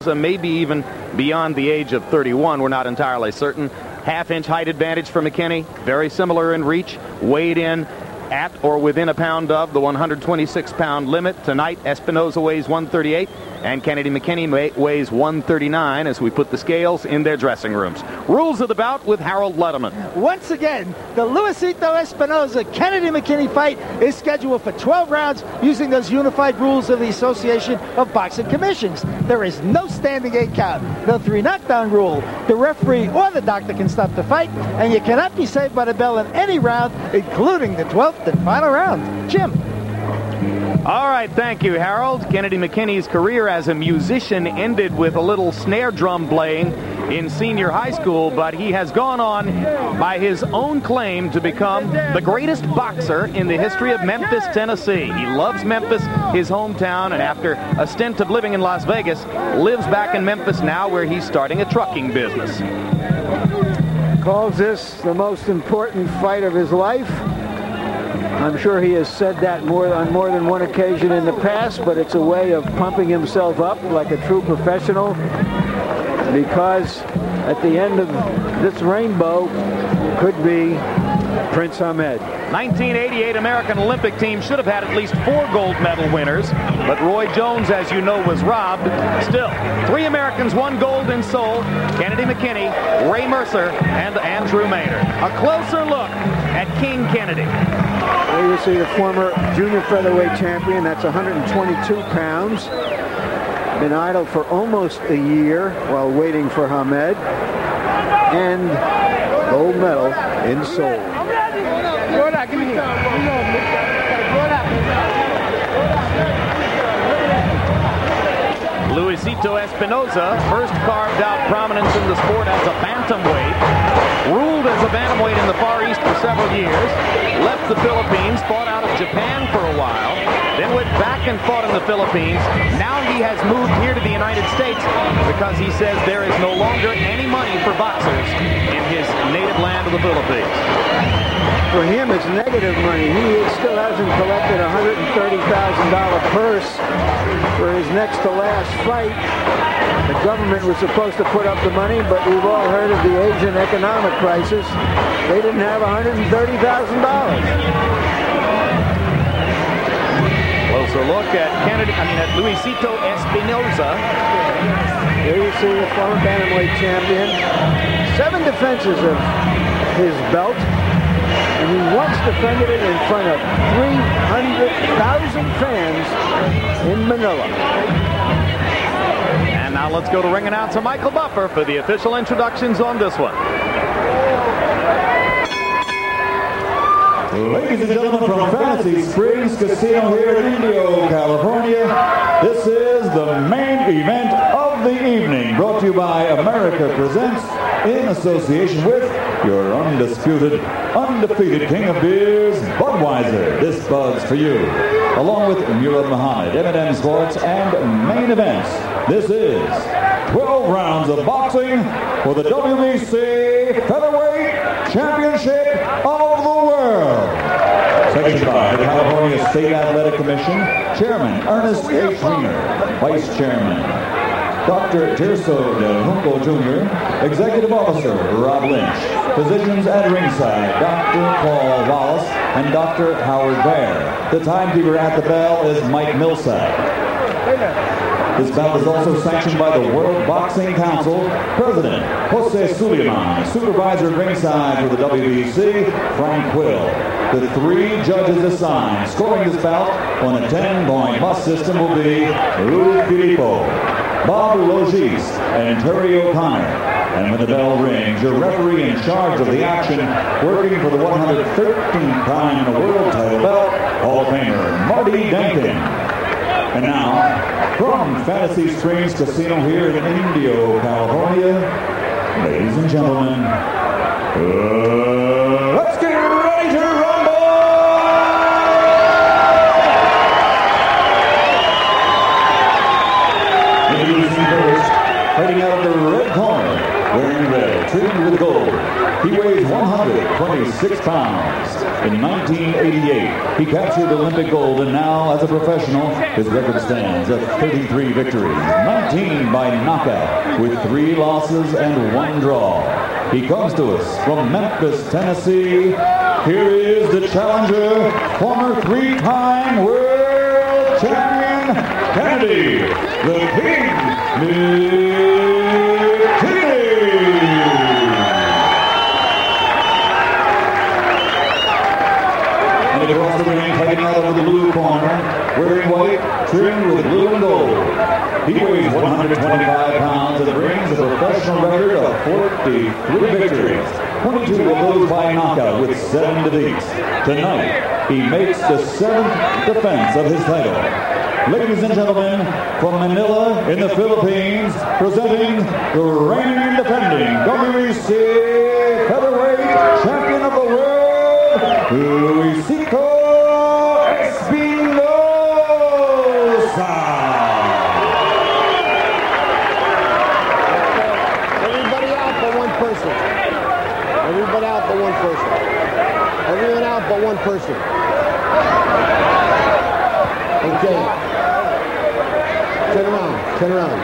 maybe even beyond the age of 31. We're not entirely certain. Half-inch height advantage for McKinney. Very similar in reach. Weighed in at or within a pound of the 126-pound limit. Tonight, Espinoza weighs 138, and Kennedy McKinney weighs 139 as we put the scales in their dressing rooms. Rules of the bout with Harold Letterman. Once again, the Luisito Espinoza-Kennedy McKinney fight is scheduled for 12 rounds using those unified rules of the Association of Boxing Commissions. There is no standing 8 count, no 3 knockdown rule. The referee or the doctor can stop the fight, and you cannot be saved by the bell in any round, including the 12th and final round. Jim. All right, thank you, Harold. Kennedy McKinney's career as a musician ended with a little snare drum playing in senior high school, but he has gone on by his own claim to become the greatest boxer in the history of Memphis, Tennessee. He loves Memphis, his hometown, and after a stint of living in Las Vegas, lives back in Memphis now, where he's starting a trucking business. Calls this the most important fight of his life. I'm sure he has said that on more than one occasion in the past, but it's a way of pumping himself up like a true professional, because at the end of this rainbow could be Prince Ahmed. 1988 American Olympic team should have had at least 4 gold medal winners, but Roy Jones, as you know, was robbed. Still, 3 Americans won gold in Seoul: Kennedy McKinney, Ray Mercer, and Andrew Maynard. A closer look at King Kennedy. There you see the former junior featherweight champion. That's 122 pounds. Been idle for almost a year while waiting for Ahmed. And gold medal in Seoul. Luisito Espinoza first carved out prominence in the sport as a bantamweight, ruled as a bantamweight in the Far East for several years, left the Philippines, fought out of Japan for a while, then went back and fought in the Philippines. Now he has moved here to the United States because he says there is no longer any money for boxers in his native land of the Philippines. For him, it's negative money. He still hasn't collected a $130,000 purse for his next to last fight. The government was supposed to put up the money, but we've all heard of the Asian economic crisis. They didn't have $130,000. Closer look at at Luisito Espinoza. Here you see the former bantamweight champion. 7 defenses of his belt. And he once defended it in front of 300,000 fans in Manila. And now let's go to ring announcer Michael Buffer for the official introductions on this one. Ladies and gentlemen, from Fantasy Springs Casino here in Indio, California, this is the main event of the evening, brought to you by America Presents, in association with your undisputed, undefeated king of beers, Budweiser. This Bud's for you. Along with Murad Muhammad, M&M Sports, and Main Events. This is 12 rounds of boxing for the WBC Featherweight Championship of the World. Sanctioned by the California State Athletic Commission, Chairman Ernest H. Weiner, Vice Chairman Dr. Tirso Del Junco Jr., Executive Officer Rob Lynch, physicians at ringside Dr. Paul Wallace and Dr. Howard Baer. The timekeeper at the bell is Mike Millsap. This bout is also sanctioned by the World Boxing Council, President Jose Suleiman, supervisor at ringside for the WBC, Frank Quill. The 3 judges assigned scoring this bout on a 10-point must system will be Lou Filippo, Bob Logis, and Terry O'Connor. And when the bell rings, your referee in charge of the action, working for the 113th time in a world title belt, Hall of Famer Marty Denkin. And now, from Fantasy Springs Casino here in Indio, California, ladies and gentlemen, let's get ready to rumble! Introducing first, fighting out of the red corner, wearing red, trimmed with gold. He weighs 126 106 pounds. In 1988, he captured Olympic gold, and now, as a professional, his record stands at 33 victories, 19 by knockout, with 3 losses and 1 draw. He comes to us from Memphis, Tennessee. Here is the challenger, former 3-time world champion, Kennedy, the King McKinney. And across the ring, fighting out of the blue corner, wearing white, trimmed with blue and gold. He weighs 125 pounds and brings a professional record of 43 victories, 22 of those by knockout with 7 defeats. Tonight, he makes the 7th defense of his title. Ladies and gentlemen, from Manila in the Philippines, presenting the reigning and defending WEC Featherweight Champion of the World, Luisito Espinosa. Everybody out but one person. Everybody out but one person. Everyone out but one person. Okay. Turn around. Turn around.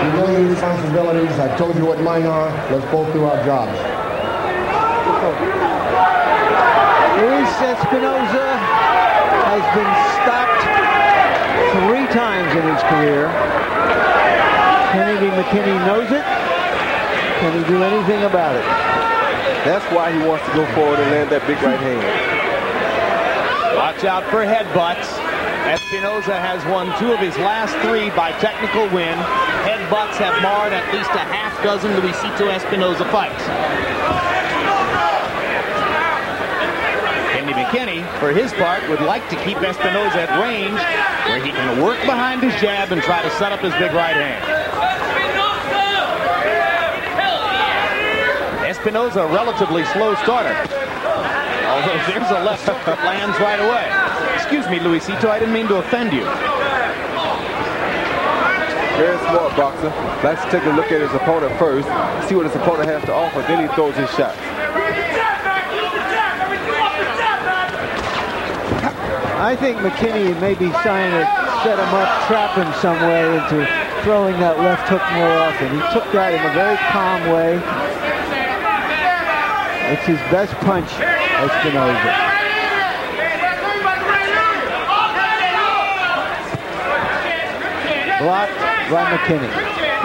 You know your responsibilities. I told you what mine are. Let's both do our jobs. Luis Espinosa has been stopped 3 times in his career. Kennedy McKinney knows it. Can he do anything about it? That's why he wants to go forward and land that big right hand. Watch out for headbutts. Espinosa has won 2 of his last 3 by technical win. Headbutts have marred at least a half dozen Luisito Espinosa fights. Kennedy McKinney, for his part, would like to keep Espinosa at range where he can work behind his jab and try to set up his big right hand. Espinosa, a relatively slow starter. Although there's a left hook that lands right away. Excuse me, Luisito, I didn't mean to offend you. Very smart boxer. Likes to take a look at his opponent first, see what his opponent has to offer, then he throws his shots. I think McKinney may be trying to set him up, trap him some way into throwing that left hook more often. He took that in a very calm way. It's his best punch, Espinosa. Blocked by McKinney.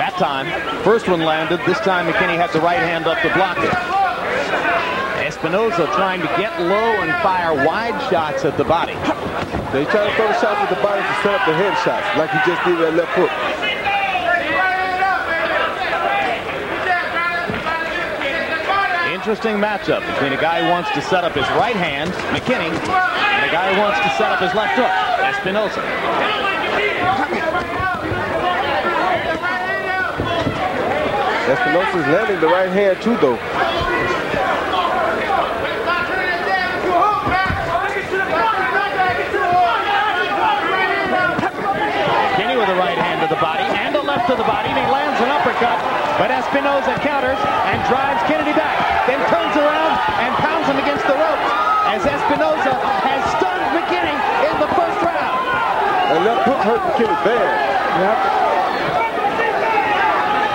That time, first one landed. This time McKinney had the right hand up to block it. Espinosa trying to get low and fire wide shots at the body. They try to throw the shots at the body to set up the head shots, like he just did with that left hook. Interesting matchup between a guy who wants to set up his right hand, McKinney, and a guy who wants to set up his left hook, Espinosa. Espinosa's landing the right hand too, though. McKinney with a right hand to the body and a left to the body, and he lands an uppercut, but Espinosa counters and drives Kennedy back, then turns around and pounds him against the ropes as Espinosa has stunned McKinney in the first round. And that hook hurt McKinney bad. Yep.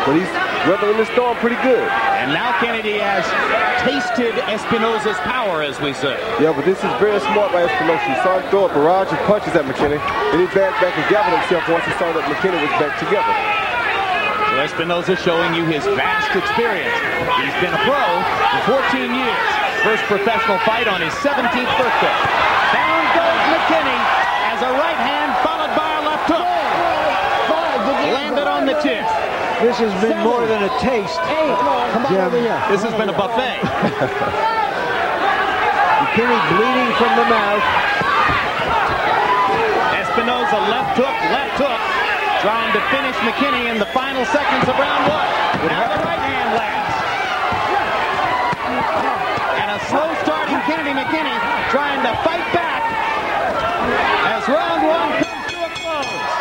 But he's weathering the storm pretty good. And now Kennedy has tasted Espinosa's power, as we say. Yeah, but this is very smart by Espinosa. He saw him throw a barrage of punches at McKinney. Then he backed back and gathered himself once he saw that McKinney was back together. So Espinosa showing you his vast experience. He's been a pro for 14 years. First professional fight on his 17th birthday. Down goes McKinney as a right hand followed by a left hook. Landed on the chin. This has been more than a taste. Come on over here. This has been a buffet. McKinney bleeding from the mouth. Espinosa left hook, trying to finish McKinney in the final seconds of round 1. Now the right hand lands. And a slow starting Kennedy McKinney trying to fight back as round 1 comes to a close.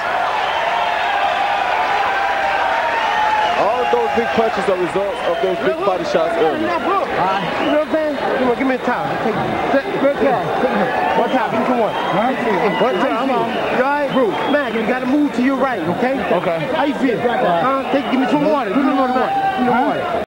All of those big punches are results of those big body shots early. You know what I'm saying? Come on, give me a time. One time. Give me one. One time. Come on. You all right? Bruce, man, you got to move to your right, okay? Okay. How you feel? Give me some water. Give me some water.